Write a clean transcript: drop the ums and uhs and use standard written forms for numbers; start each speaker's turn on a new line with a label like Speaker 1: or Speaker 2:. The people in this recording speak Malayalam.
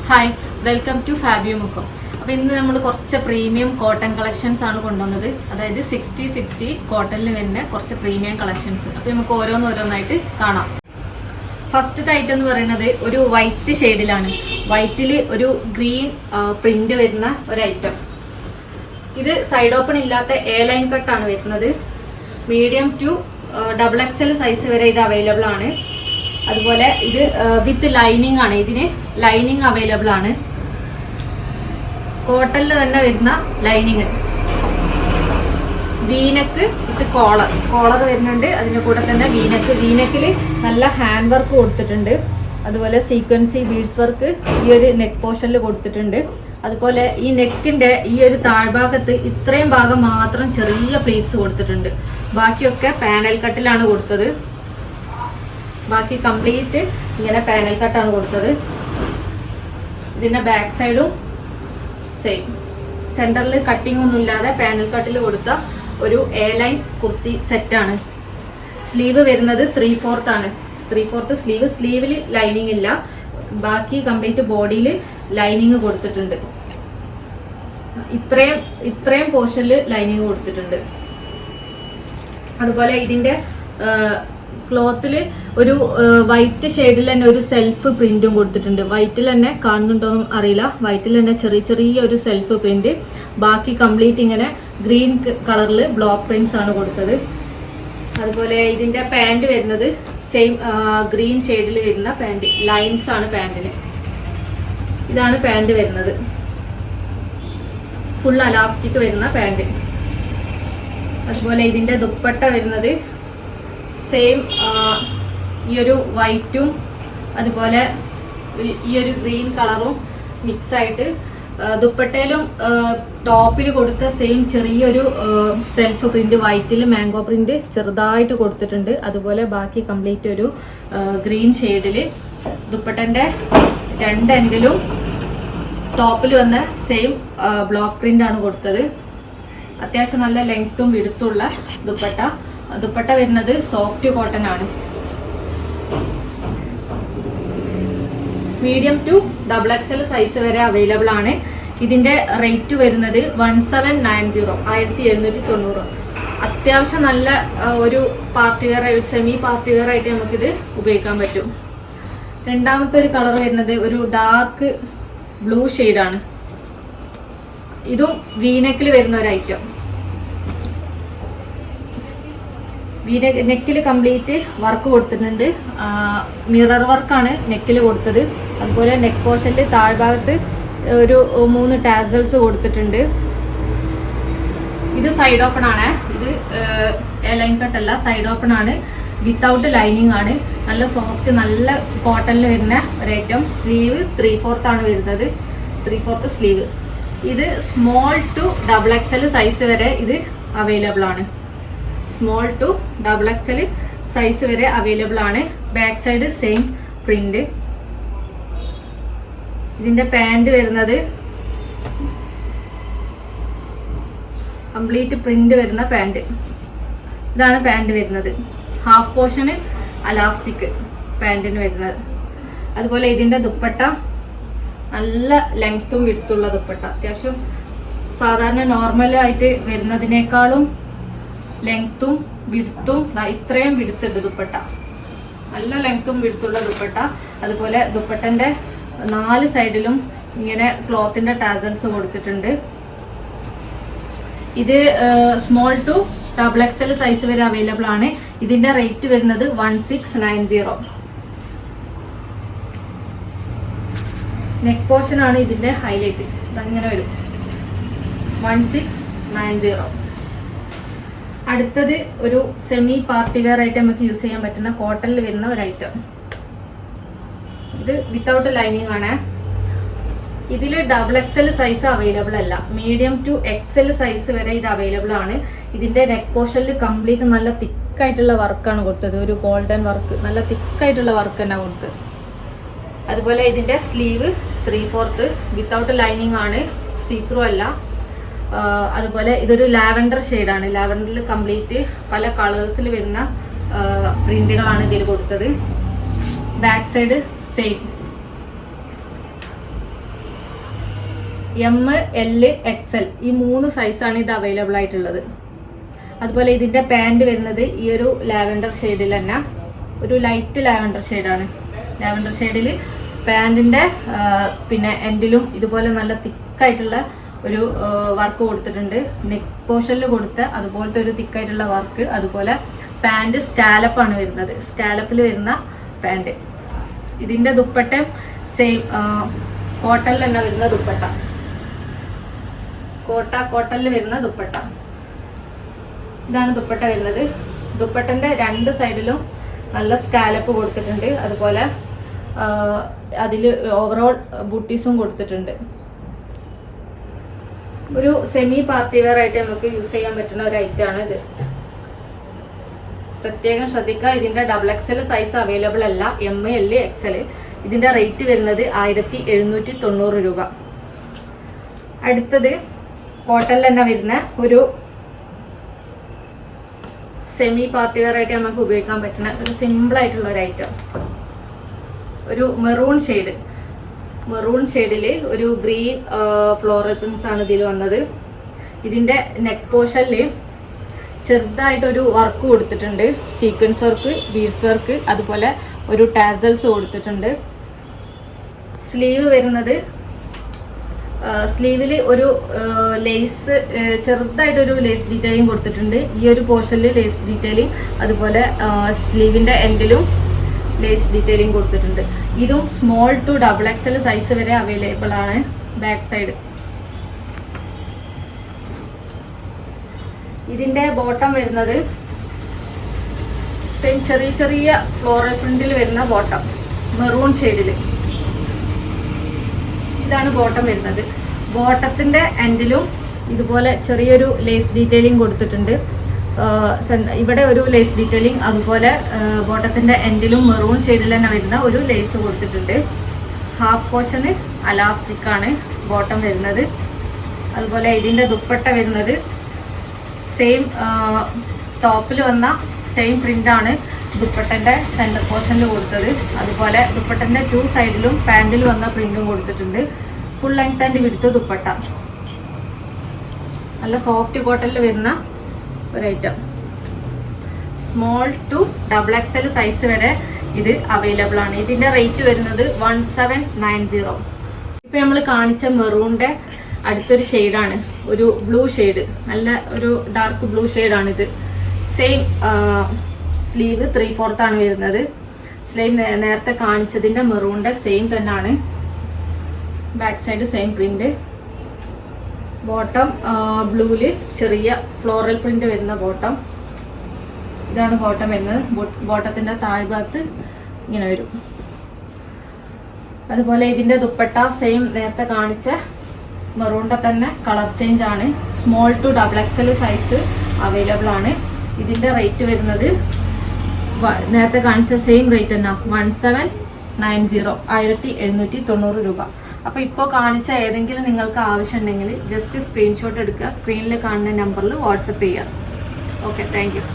Speaker 1: Hi, welcome to Fabio Mukkam. അപ്പോൾ ഇന്ന് നമ്മൾ കുറച്ച് പ്രീമിയം കോട്ടൺ കളക്ഷൻസ് ആണ് കൊണ്ടുവന്നത്. അതായത് 60 കോട്ടണിൽ വരുന്ന കുറച്ച് പ്രീമിയം കളക്ഷൻസ്. അപ്പോൾ നമുക്ക് ഓരോന്നായിട്ട് കാണാം. ഫസ്റ്റത്തെ ഐറ്റം എന്ന് പറയുന്നത് ഒരു വൈറ്റ് ഷെയ്ഡിലാണ്. വൈറ്റിൽ ഒരു ഗ്രീൻ പ്രിന്റ് വരുന്ന ഒരു ഐറ്റം. ഇത് സൈഡ് ഓപ്പൺ ഇല്ലാത്ത എ ലൈൻ കട്ടാണ് വരുന്നത്. മീഡിയം ടു XXL സൈസ് വരെ ഇത് അവൈലബിൾ ആണ്. അതുപോലെ ഇത് വിത്ത് ലൈനിങ് ആണ്. ഇതിന് ലൈനിങ് അവൈലബിൾ ആണ്. കോട്ടണിൽ തന്നെ വരുന്ന ലൈനിങ്. വീനക്ക് വിത്ത് കോളർ വരുന്നുണ്ട്. അതിൻ്റെ കൂടെ തന്നെ വീനക്കിൽ നല്ല ഹാൻഡ് വർക്ക് കൊടുത്തിട്ടുണ്ട്. അതുപോലെ സീക്വൻസി ബീഡ്സ് വർക്ക് ഈ ഒരു നെക്ക് പോർഷനിൽ കൊടുത്തിട്ടുണ്ട്. അതുപോലെ ഈ നെക്കിൻ്റെ ഈ ഒരു താഴ്ഭാഗത്ത് ഇത്രയും ഭാഗം മാത്രം ചെറിയ പ്ലീറ്റ്സ് കൊടുത്തിട്ടുണ്ട്. ബാക്കിയൊക്കെ പാനൽ കട്ടിലാണ് കൊടുത്തത്. ബാക്കി കംപ്ലീറ്റ് ഇങ്ങനെ പാനൽ കട്ടാണ് കൊടുത്തത്. ഇതിൻ്റെ ബാക്ക് സൈഡും സെയിം. സെൻറ്ററിൽ കട്ടിംഗ് ഒന്നും ഇല്ലാതെ പാനൽ കട്ടിൽ കൊടുത്ത ഒരു എ ലൈൻ കുർത്തി സെറ്റാണ്. സ്ലീവ് വരുന്നത് 3/4 ആണ്. 3/4 സ്ലീവ്. സ്ലീവിൽ ലൈനിങ് ഇല്ല. ബാക്കി കംപ്ലീറ്റ് ബോഡിയിൽ ലൈനിങ് കൊടുത്തിട്ടുണ്ട്. ഇത്രയും പോർഷനിൽ ലൈനിങ് കൊടുത്തിട്ടുണ്ട്. അതുപോലെ ഇതിൻ്റെ ക്ലോത്തിൽ ഒരു വൈറ്റ് ഷെയ്ഡിൽ തന്നെ ഒരു സെൽഫ് പ്രിന്റും കൊടുത്തിട്ടുണ്ട്. വൈറ്റിൽ തന്നെ കാണുന്നുണ്ടോന്നും അറിയില്ല. വൈറ്റിൽ തന്നെ ചെറിയ ഒരു സെൽഫ് പ്രിന്റ്. ബാക്കി കംപ്ലീറ്റ് ഇങ്ങനെ ഗ്രീൻ കളറിൽ ബ്ലോക്ക് പ്രിന്റ്സ് ആണ് കൊടുത്തത്. അതുപോലെ ഇതിന്റെ പാൻറ് വരുന്നത് സെയിം ഗ്രീൻ ഷെയ്ഡിൽ വരുന്ന പാൻറ്. ലൈൻസ് ആണ് പാൻറിന്. ഇതാണ് പാൻറ് വരുന്നത്. ഫുൾ അലാസ്റ്റിക് വരുന്ന പാൻറ്. അതുപോലെ ഇതിന്റെ ദുപ്പട്ട വരുന്നത് സെയിം ഈ ഒരു വൈറ്റും അതുപോലെ ഈ ഒരു ഗ്രീൻ കളറും മിക്സ് ആയിട്ട് ദുപ്പട്ടയിലും ടോപ്പിൽ കൊടുത്ത സെയിം ചെറിയൊരു സെൽഫ് പ്രിന്റ്. വൈറ്റിൽ മാംഗോ പ്രിന്റ് ചെറുതായിട്ട് കൊടുത്തിട്ടുണ്ട്. അതുപോലെ ബാക്കി കംപ്ലീറ്റ് ഒരു ഗ്രീൻ ഷെയ്ഡിൽ ദുപ്പട്ടൻ്റെ രണ്ട് എൻഡിലും ടോപ്പിൽ വന്ന സെയിം ബ്ലോക്ക് പ്രിന്റ് ആണ് കൊടുത്തത്. അത്യാവശ്യം നല്ല ലെങ്ത്തും വിടുത്തുള്ള ദുപ്പട്ട വരുന്നത് സോഫ്റ്റ് കോട്ടൺ ആണ്. മീഡിയം ടു XXL സൈസ് വരെ അവൈലബിൾ ആണ്. ഇതിന്റെ റേറ്റ് വരുന്നത് 1790. അത്യാവശ്യം നല്ല ഒരു party wear, semi party wear ആയിട്ട് നമുക്കിത് ഉപയോഗിക്കാൻ പറ്റും. രണ്ടാമത്തെ ഒരു കളർ വരുന്നത് ഒരു ഡാർക്ക് ബ്ലൂ ഷെയ്ഡാണ്. ഇതും വീനെക്കിൽ വരുന്ന ഒരു ഐറ്റം. നെക്കിൽ കംപ്ലീറ്റ് വർക്ക് കൊടുത്തിട്ടുണ്ട്. മിറർ വർക്കാണ് നെക്കിൽ കൊടുത്തത്. അതുപോലെ നെക്ക് പോർഷനിൽ താഴ്ഭാഗത്ത് ഒരു 3 ടാസൽസ് കൊടുത്തിട്ടുണ്ട്. ഇത് സൈഡ് ഓപ്പൺ ആണ്. ഇത് ലൈൻ കട്ടല്ല, സൈഡ് ഓപ്പൺ ആണ്. വിത്തൗട്ട് ലൈനിങ് ആണ്. നല്ല സോഫ്റ്റ്, നല്ല കോട്ടണിൽ വരുന്ന ഒരു ഐറ്റം. സ്ലീവ് 3/4 ആണ് വരുന്നത്. 3/4 സ്ലീവ്. ഇത് സ്മോൾ ടു XXL സൈസ് വരെ ഇത് അവൈലബിൾ ആണ്. സ്മോൾ ടു XXL സൈസ് വരെ അവൈലബിൾ ആണ്. Back side same print. ഇതിന്റെ പാൻറ് വരുന്നത് കംപ്ലീറ്റ് പ്രിന്റ് വരുന്ന പാൻറ്. ഇതാണ് പാൻറ് വരുന്നത്. ഹാഫ് പോർഷന് അലാസ്റ്റിക് പാൻറിന് വരുന്നത്. അതുപോലെ ഇതിന്റെ ദുപ്പട്ട നല്ല ലെങ്ത്തും വിടുത്തുള്ള ദുപ്പട്ട. അത്യാവശ്യം സാധാരണ നോർമലായിട്ട് വരുന്നതിനേക്കാളും ലെങ്ത്തും വിടുത്തും ഇത്രയും വിടുത്തുണ്ട് ദുപ്പട്ട. നല്ല ലെങ്ത്തും വിടുത്തുള്ള ദുപ്പട്ട. അതുപോലെ ദുപ്പട്ടൻ്റെ 4 സൈഡിലും ഇങ്ങനെ ക്ലോത്തിന്റെ ടാസൽസ് കൊടുത്തിട്ടുണ്ട്. ഇത് സ്മോൾ ടു XXL സൈസ് വരെ അവൈലബിൾ ആണ്. ഇതിന്റെ റേറ്റ് വരുന്നത് 1690. നെക്ക് പോർഷൻ ആണ് ഇതിന്റെ ഹൈലൈറ്റ്. ഇതങ്ങനെ വരും. 1690. അടുത്തത് ഒരു സെമി പാർട്ടി വെയർ ആയിട്ട് നമുക്ക് യൂസ് ചെയ്യാൻ പറ്റുന്ന കോട്ടണിൽ വരുന്ന ഒരു ഐറ്റം. ഇത് വിത്തൗട്ട് ലൈനിങ് ആണ്. ഇതിൽ XXL സൈസ് അവൈലബിൾ അല്ല. മീഡിയം ടു XL സൈസ് വരെ ഇത് അവൈലബിൾ ആണ്. ഇതിന്റെ നെക്ക് പോർഷനിൽ കംപ്ലീറ്റ് നല്ല തിക്കായിട്ടുള്ള വർക്കാണ് കൊടുത്തത്. ഒരു ഗോൾഡൻ വർക്ക്, നല്ല തിക്കായിട്ടുള്ള വർക്ക് തന്നെ കൊടുത്തത്. അതുപോലെ ഇതിന്റെ സ്ലീവ് 3/4 വിത്തൗട്ട് ലൈനിങ് ആണ്. സീത്രൂ അല്ല. അതുപോലെ ഇതൊരു ലാവൻഡർ ഷെയ്ഡാണ്. ലാവൻഡറിൽ കംപ്ലീറ്റ് പല കളേഴ്സിൽ വരുന്ന പ്രിന്റുകളാണ് ഇതിൽ കൊടുത്തത്. Back side same. M, L, XL ഈ 3 സൈസാണ് ഇത് അവൈലബിൾ ആയിട്ടുള്ളത്. അതുപോലെ ഇതിൻ്റെ പാൻറ് വരുന്നത് ഈ ഒരു ലാവൻഡർ ഷെയ്ഡിൽ തന്നെ, ഒരു ലൈറ്റ് ലാവൻഡർ ഷെയ്ഡാണ്. ലാവൻഡർ ഷെയ്ഡിൽ പാൻറ്റിൻ്റെ പിന്നെ എൻഡിലും ഇതുപോലെ നല്ല തിക്കായിട്ടുള്ള ഒരു വർക്ക് കൊടുത്തിട്ടുണ്ട്. നെക്ക് പോർഷനിൽ കൊടുത്ത അതുപോലത്തെ ഒരു തിക്കായിട്ടുള്ള വർക്ക്. അതുപോലെ പാൻറ് സ്കാലപ്പാണ് വരുന്നത്, സ്കാലപ്പിൽ വരുന്ന പാൻറ്. ഇതിൻ്റെ ദുപ്പട്ട സെയിം കോട്ടണിൽ തന്നെ വരുന്ന ദുപ്പട്ട, കോട്ടണിൽ വരുന്ന ദുപ്പട്ട. ഇതാണ് ദുപ്പട്ട വരുന്നത്. ദുപ്പട്ടൻ്റെ 2 സൈഡിലും നല്ല സ്കാലപ്പ് കൊടുത്തിട്ടുണ്ട്. അതുപോലെ അതിൽ ഓവറോൾ ബൂട്ടീസും കൊടുത്തിട്ടുണ്ട്. ഒരു സെമി പാർട്ടി വെയർ ആയിട്ട് നമുക്ക് യൂസ് ചെയ്യാൻ പറ്റുന്ന ഒരു ഐറ്റമാണ് ഇത്. പ്രത്യേകം ശ്രദ്ധിക്കുക, ഇതിൻ്റെ XXL സൈസ് അവൈലബിൾ അല്ല, M, L, XL. ഇതിൻ്റെ റേറ്റ് വരുന്നത് 1790 രൂപ. അടുത്തത് കോട്ടണിൽ തന്നെ വരുന്ന ഒരു സെമി പാർട്ടി വെയർ ആയിട്ട് നമുക്ക് ഉപയോഗിക്കാൻ പറ്റുന്ന ഒരു സിമ്പിൾ ആയിട്ടുള്ള ഒരു ഐറ്റം. ഒരു മെറൂൺ ഷെയ്ഡിൽ ഒരു ഗ്രീൻ ഫ്ലോറൽ പ്രിന്റ്സ് ആണ് ഇതിൽ വന്നത്. ഇതിൻ്റെ നെക്ക് പോർഷനിൽ ചെറുതായിട്ടൊരു വർക്ക് കൊടുത്തിട്ടുണ്ട്, സീക്വൻസ് വർക്ക്, ബീഡ്സ് വർക്ക്, അതുപോലെ ഒരു ടാസൽസ് കൊടുത്തിട്ടുണ്ട്. സ്ലീവ് വരുന്നത്, സ്ലീവിൽ ഒരു ലേസ്, ചെറുതായിട്ടൊരു ലേസ് ഡീറ്റെയിലിംഗ് കൊടുത്തിട്ടുണ്ട്. ഈ ഒരു പോർഷനിൽ ലേസ് ഡീറ്റെയിലിംഗ്, അതുപോലെ സ്ലീവിൻ്റെ എൻഡിലും ലേസ് ഡീറ്റെയിലിംഗ് കൊടുത്തിട്ടുണ്ട്. ഇതും സ്മോൾ ടു XXL സൈസ് വരെ അവൈലബിൾ ആണ്. ബാക്ക് സൈഡ് ഇതിൻ്റെ ബോട്ടം വരുന്നത് സെയിം ചെറിയ ഫ്ലോറൽ പ്രിന്റിൽ വരുന്ന ബോട്ടം, മെറൂൺ ഷെയ്ഡിൽ. ഇതാണ് ബോട്ടം വരുന്നത്. ബോട്ടത്തിൻ്റെ എൻഡിലും ഇതുപോലെ ചെറിയൊരു ലേസ് ഡീറ്റെയിലിംഗ് കൊടുത്തിട്ടുണ്ട്. ഇവിടെ ഒരു ലേസ് ഡീറ്റെയിലിംഗ്, അതുപോലെ ബോട്ടത്തിൻ്റെ എൻഡിലും മെറൂൺ ഷെയ്ഡിൽ തന്നെ വരുന്ന ഒരു ലേസ് കൊടുത്തിട്ടുണ്ട്. ഹാഫ് പോർഷന് അലാസ്റ്റിക് ആണ് ബോട്ടം വരുന്നത്. അതുപോലെ ഇതിൻ്റെ ദുപ്പട്ട വരുന്നത് സെയിം ടോപ്പിൽ വന്ന സെയിം പ്രിൻ്റാണ് ദുപ്പട്ടൻ്റെ സെൻറ്റർ പോർഷനിൽ കൊടുത്തത്. അതുപോലെ ദുപ്പട്ടൻ്റെ 2 സൈഡിലും പാൻറ്റിൽ വന്ന പ്രിൻറ്റും കൊടുത്തിട്ടുണ്ട്. Full length and width dupatta. നല്ല സോഫ്റ്റ് കോട്ടണിൽ വരുന്ന ഒരു item. Small to XXL size വരെ ഇത് അവൈലബിൾ ആണ്. ഇതിൻ്റെ റേറ്റ് വരുന്നത് 1790. ഇപ്പം നമ്മൾ കാണിച്ച മെറൂണിൻ്റെ അടുത്തൊരു ഷെയ്ഡാണ്, ഒരു ബ്ലൂ ഷെയ്ഡ്, നല്ല ഒരു ഡാർക്ക് ബ്ലൂ ഷെയ്ഡാണിത്. സെയിം സ്ലീവ് 3/4 ആണ് വരുന്നത്. സ്ലീവ് നേരത്തെ കാണിച്ചതിൻ്റെ മെറൂണിൻ്റെ സെയിം തന്നെയാണ്. Back side same print. Bottom ബ്ലൂവിൽ ചെറിയ ഫ്ലോറൽ പ്രിന്റ് വരുന്ന ബോട്ടം. ഇതാണ് ബോട്ടം വരുന്നത്. ബോട്ടത്തിൻ്റെ താഴ്ഭാഗത്ത് ഇങ്ങനെ വരും. അതുപോലെ ഇതിൻ്റെ ദുപ്പട്ട സെയിം നേരത്തെ കാണിച്ച മെറൂണിൻ്റെ തന്നെ കളർ ചേഞ്ച് ആണ്. Small to XXL size available ആണ്. ഇതിൻ്റെ റേറ്റ് വരുന്നത് നേരത്തെ കാണിച്ച സെയിം റേറ്റ് തന്നെ 1790 രൂപ. അപ്പോൾ ഇപ്പോൾ കാണിച്ച ഏതെങ്കിലും നിങ്ങൾക്ക് ആവശ്യമുണ്ടെങ്കിൽ ജസ്റ്റ് സ്ക്രീൻഷോട്ട് എടുക്കുക, സ്ക്രീനിൽ കാണുന്ന നമ്പറിൽ വാട്സപ്പ് ചെയ്യുക. Okay, thank you.